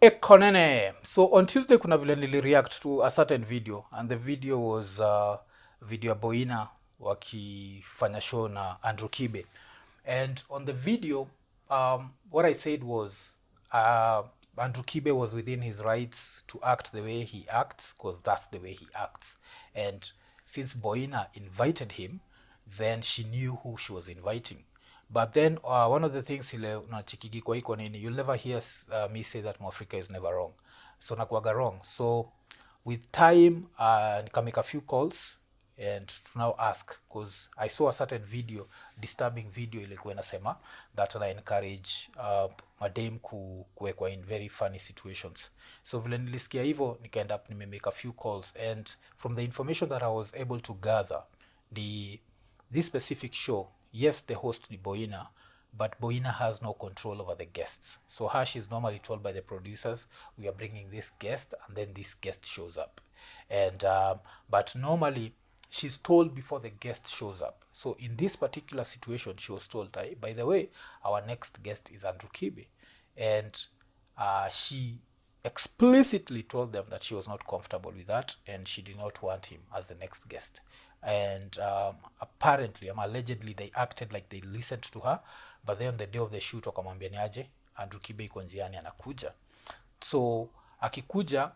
Iko Nini. So on Tuesday kuna vile nilireact to a certain video and the video was video ya Boina wakifanya show na Andrew Kibe. And on the video what I said was Andrew Kibe was within his rights to act the way he acts because that's the way he acts. And since Boina invited him, then she knew who she was inviting. But then one of the things ile unachikigi kwa iko nini, you'll never hear me say that Mwafrika is never wrong. So nakuaga wrong. So with time nikamake a few calls and to now ask because I saw a certain video, disturbing video ilikuwa inasema that I encourage madame kuwekwa in very funny situations. So vile nilisikia hivyo nikaenda up nimemake a few calls and from the information that I was able to gather, this specific show, yes, the host ni Boina, but Boina has no control over the guests. So her, she's normally told by the producers, we are bringing this guest, and then this guest shows up. And but normally she's told before the guest shows up. So in this particular situation, she was told, by the way, our next guest is Andrew Kibe, and she explicitly told them that she was not comfortable with that and she did not want him as the next guest. And apparently, allegedly, they acted like they listened to her, but then on the day of the shoot wakamwambia ni aje Andrew Kibe iko njiani anakuja. So akikuja,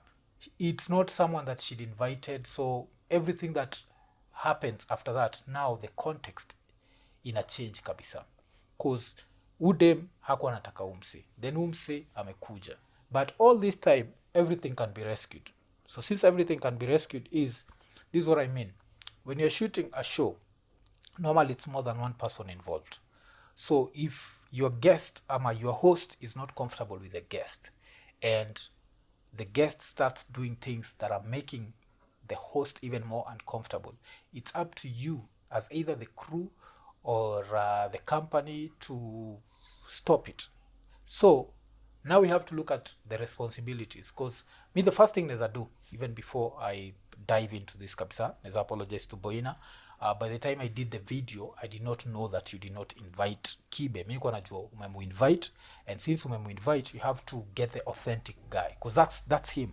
it's not someone that she'd invited, so everything that happens after that, now the context ina change kabisa, cause udem hakuwa anataka umse, then umse amekuja, but all this time everything can be rescued. So since everything can be rescued, this is what I mean. When you're shooting a show, normally it's more than one person involved. So if your guest your host is not comfortable with the guest and the guest starts doing things that are making the host even more uncomfortable, it's up to you as either the crew or the company to stop it. So now we have to look at the responsibilities, because me, the first thing neza do even before I dive into this kabisa, neza apologize to Boina. By the time I did the video, I did not know that you did not invite Kibe. Mi nilikuwa najua umemuinvite, and since umemuinvite you have to get the authentic guy, because that's him.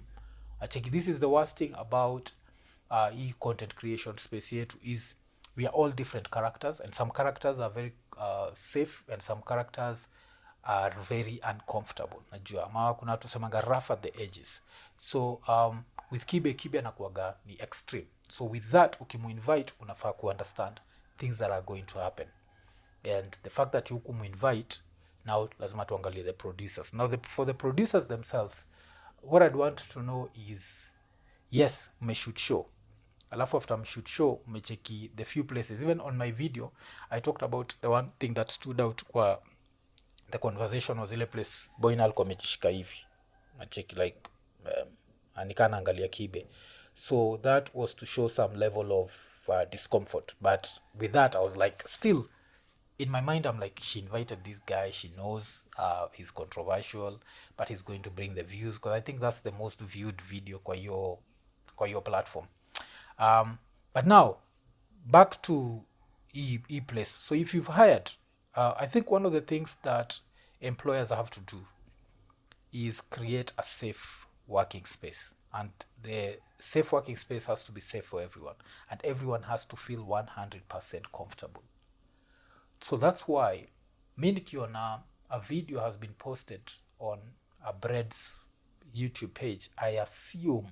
Acheki, this is the worst thing about content creation space yetu is we are all different characters, and some characters are very safe and some characters are very uncomfortable. Najua ama kuna watu semanga rough at the edges. So with Kibe anakuwaga ni extreme. So with that ukimuinvite unafaa ku understand things that are going to happen, and the fact that you kumuinvite, now lazima tuangalie the producers. Now for the producers themselves, what I'd want to know is, yes, mmeshoot show, alafu after mshoot show mmecheki the few places. Even on my video I talked about the one thing that stood out kwa the conversation was ile place Boina alikuwa amejishika hivi nacheki like anikana angalia Kibe. So that was to show some level of discomfort, but with that I was like, still in my mind I'm like, she invited this guy, she knows he's controversial, but he's going to bring the views, because I think that's the most viewed video kwa your platform. But now back to e place. So if you've hired, I think one of the things that employers have to do is create a safe working space, and the safe working space has to be safe for everyone, and everyone has to feel 100% comfortable. So that's why mi nikiona a video has been posted on a bread's YouTube page, I assume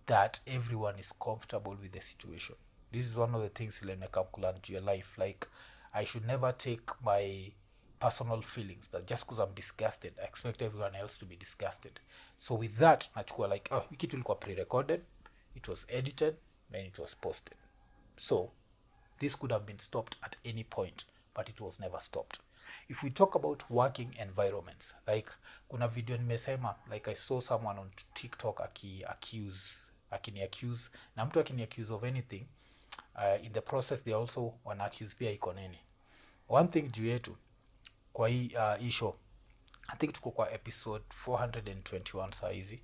that everyone is comfortable with the situation. This is one of the things ile nimekulearn to your life, like I should never take my personal feelings that just because I'm disgusted I expect everyone else to be disgusted. So with that nachukua like, oh, hiki kitu ilikuwa pre-recorded, it was edited, then it was posted. So this could have been stopped at any point, but it was never stopped. If we talk about working environments, like kuna video nimesema, like I saw someone on TikTok akini accuse, na mtu akini accuse of anything, in the process they also wana accuse pia Iko Nini. One thing juu yetu kwa hii show, I think tuko kwa episode 421 saa hizi,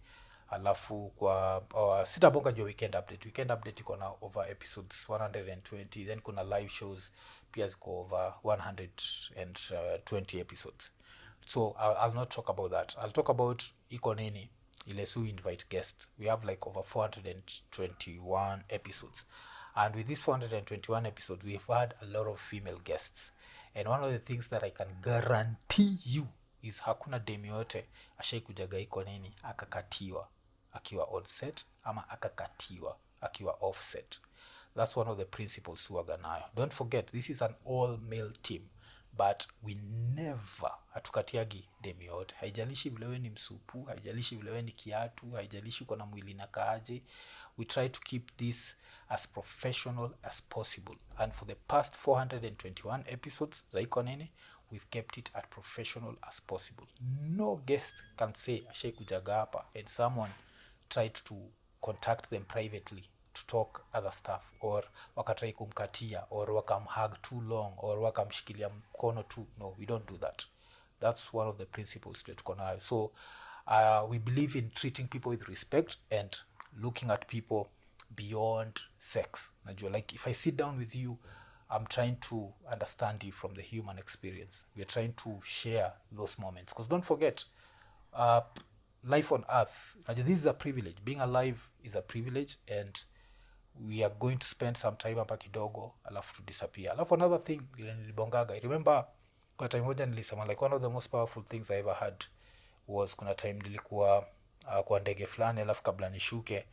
alafu kwa sitabonga juu weekend update iko na over episodes 120, then kuna live shows pia ziko over 120 episodes. So I'll not talk about that. I'll talk about Iko Nini, ile su invite guests. We have like over 421 episodes, and with these 421 episodes we've had a lot of female guests, and one of the things that I can guarantee you is hakuna demu yote ashaikujaga Iko Nini akakatiwa akiwa on set ama akakatiwa akiwa offset. That's one of the principles huwaga nayo. Don't forget, this is an all male team, but we never hatukatiagi demu yote. Haijalishi vile we ni msupu, haijalishi vile we ni kiatu, haijalishi uko na mwili na kaaje. We try to keep this as professional as possible, and for the past 421 episodes za Iko Nini, we've kept it as professional as possible. No guest can say ashaikujaga hapa and someone tried to contact them privately to talk other stuff, or wakatrai kumkatia, or wakamhug too long, or wakamshikilia mkono too. No, we don't do that. That's one of the principles tuko nayo. So we believe in treating people with respect and looking at people beyond sex. Najua, like if I sit down with you, I'm trying to understand you from the human experience. We're trying to share those moments, because don't forget, life on earth, this is a privilege. Being alive is a privilege, and we are going to spend some time hapa kidogo alafu to disappear. Alafu another thing nilibongaga, I remember kwa time moja nilisema like one of the most powerful things I ever had was kuna time nilikuwa kwa ndege fulani, alafu kabla nishuke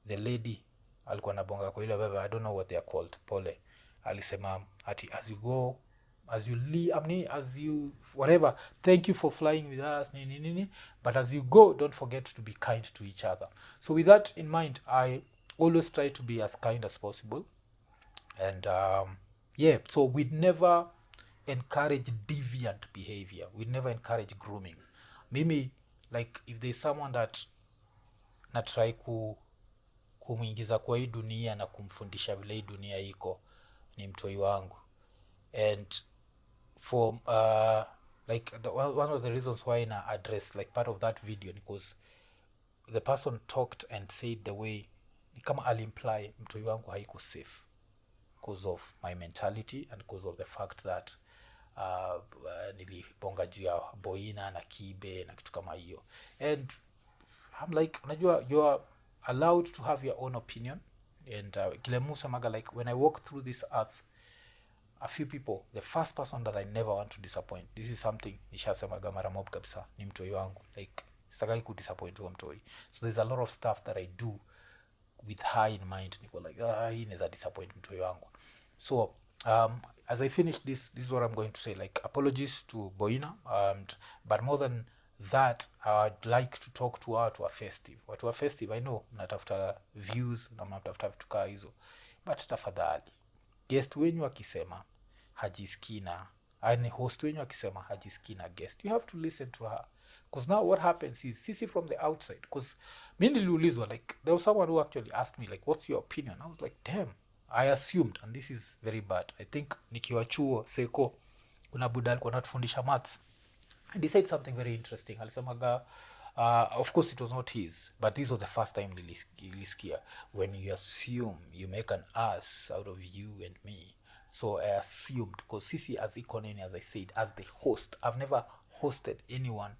the lady alikuwa nabonga kwa ile baba, I don't know what they are called, pole, alisema ati as you go, as you leave, as you whatever, thank you for flying with us, nini, but as you go, don't forget to be kind to each other. So with that in mind, I always try to be as kind as possible, and so we'd never encourage deviant behavior, we'd never encourage grooming. Mimi, like if there's someone that natry kumwingiza kwa hii dunia na kumfundisha vile hii dunia iko, ni mtoi wangu. And for like one of the reasons why na address like part of that video, because the person talked and said the way ni kama alimply mtoi wangu haiko safe because of my mentality and because of the fact that nilibonga juu ya Boina na Kibe na kitu kama hiyo. And I'm like, unajua, you are allowed to have your own opinion, and kile musa maga, like when I walk through this earth, a few people, the first person that I never want to disappoint, this is something nishasemaga mara mob kabisa, ni mtoi wangu. Like sitakai ku disappoint huyo mtoi, so there's a lot of stuff that I do with her in mind. Niko like, hii inaweza disappoint mtoi wangu. So as I finish this is what I'm going to say, like apologies to Boina, but more than that, I'd like to talk to her to a festive. Watu wa festive, I know mnatafuta views na mnatafuta vitu kaa hizo, but tafadhali guest wenyu akisema hajisikii na, yani host wenyu akisema hajisikii na guest, you have to listen to her, because now what happens is, sisi from the outside, because mi niliulizwa, like there was someone who actually asked me like, what's your opinion? I was like, damn, I assumed, and this is very bad. I think nikiwa chuo seko, kuna buda alikuwa anatufundisha maths, I decided something very interesting. Alisemaga, of course it was not his, but this was the first time nilisikia, when you assume, you make an ass out of you and me. So I assumed, because sisi as Iko Nini, as I said, as the host, I've never hosted anyone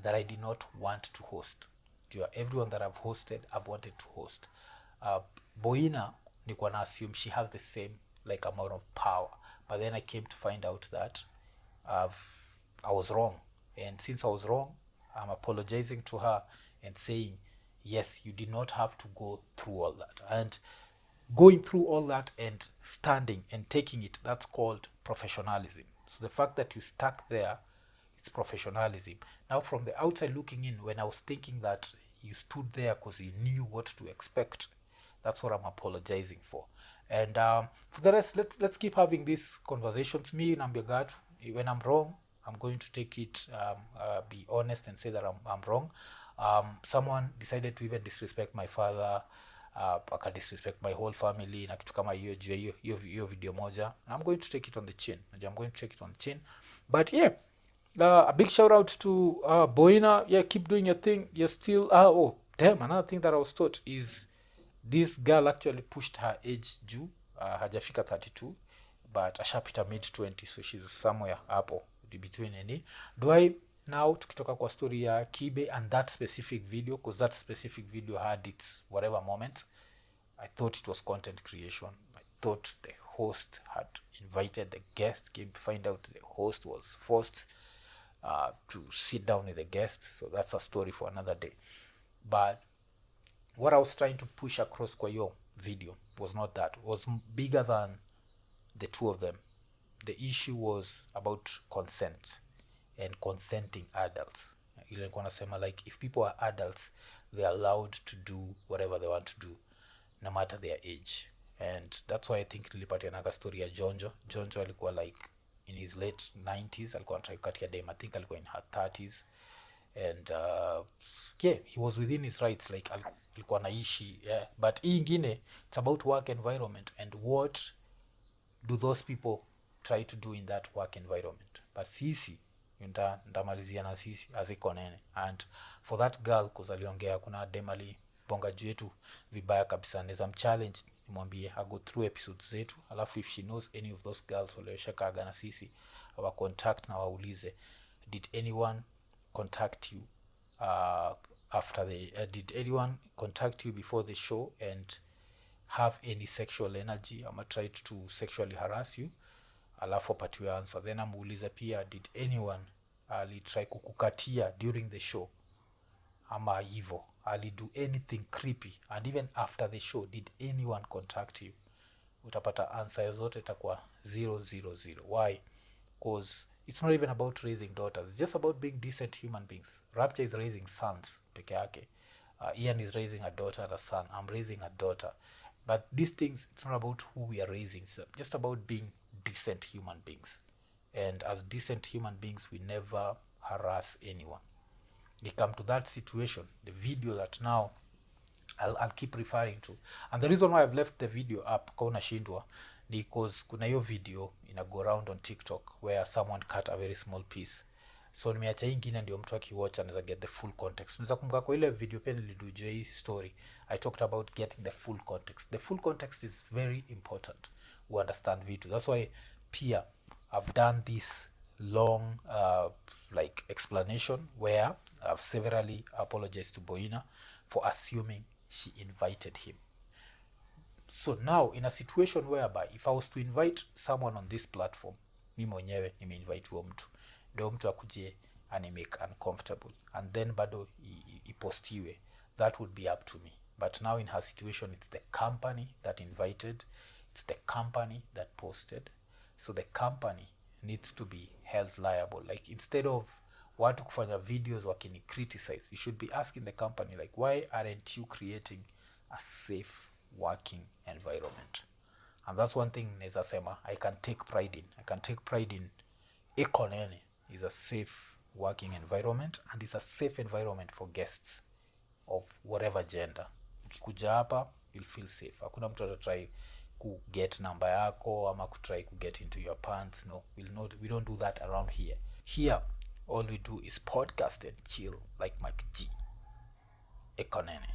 that I did not want to host. Everyone that I've hosted, I've wanted to host. Boina, nilikuwa na assume she has the same like amount of power, but then I came to find out that I was wrong, and since I was wrong, I'm apologizing to her and saying, yes, you did not have to go through all that, and going through all that and standing and taking it, that's called professionalism. So the fact that you stuck there, it's professionalism. Now from the outside looking in, when I was thinking that you stood there because you knew what to expect, that's what I'm apologizing for. And for the rest, let's keep having these conversations. Me Nambiagad, when I'm wrong, I'm going to take it, be honest and say that I'm wrong. Someone decided to even disrespect my father, aka disrespect my whole family na kitu kama hiyo video moja, and I'm going to take it on the chin. I'm going to take it on the chin. But yeah, a big shout out to Boina. Yeah, keep doing your thing. You're still oh damn, another thing that I was taught is this girl actually pushed her age juu, hajafika 32, but ashapita mid 20, so she's somewhere hapo between any. Do I Now tukitoka kwa story ya Kibe and that specific video, because that specific video had its whatever moments, I thought it was content creation. I thought the host had invited the guest. Came to find out the host was forced to sit down with the guest. So that's a story for another day. But what I was trying to push across kwa hiyo video was not that. It was bigger than the two of them. The issue was about consent and consenting adults. Ile nilikuwa nasema, like, if people are adults, they are allowed to do whatever they want to do no matter their age. And that's why I think nilipatianaga story ya Jonjo alikuwa like in his late 90s, alikuwa anatry kukatia dem. I think alikuwa in her 30s, and yeah, he was within his rights, like alikuwa naishi, yeah. But hii ingine, it's about work environment and what do those people try to do in that work environment. But sisi ndamalizia na sisi as IKONINI. And for that girl, cause aliongea kuna demali bonga juu yetu vibaya kabisa, neza mchallenge nimwambie go through episodes zetu, alafu if she knows any of those girls walioshakaga na sisi, our contact na waulize, did anyone contact you after the did anyone contact you before the show and have any sexual energy ama tried to sexually harass you, alafu apatiwe answer. Then amuuliza pia, did anyone alitry kukukatia during the show ama hivo alido anything creepy, and even after the show did anyone contact you. Utapata answer zote itakuwa 000. Why? Because it's not even about raising daughters, it's just about being decent human beings. Rapture is raising sons peke yake. Ian is raising a daughter and a son. I'm raising a daughter. But these things, it's not about who we are raising, it's just about being decent human beings. And as decent human beings, we never harass anyone. They come to that situation, the video that now I'll keep referring to. And the reason why I've left the video up kauna shindwa because kuna hiyo video ina go around on TikTok where someone cut a very small piece. So nimeacha hii ingine ndio mtu akiwatch anaweza get the full context. Unaweza kumbuka kwa ile video pia nilidujia hii story, I talked about getting the full context. The full context is very important to understand vitu. That's why pia I've done this long like explanation where I've severally apologized to Boina for assuming she invited him. So now in a situation whereby if I was to invite someone on this platform, mi mwenyewe nimeinvite huo mtu, ndio mtu akuje animake uncomfortable and then bado ipostiwe, that would be up to me. But now in her situation, it's the company that invited, it's the company that posted, so the company needs to be held liable. Like, instead of watu kufanya videos wakini criticize, you should be asking the company, like, why aren't you creating a safe working environment? And that's one thing neza sema I can take pride in IKONINI is a safe working environment, and it's a safe environment for guests of whatever gender. Ukikuja hapa you'll feel safe. Hakuna mtu atatry ku get number yako ama kutry ku get into your pants. No, we don't do that around here. Here all we do is podcast and chill like Mike G. IKONINI.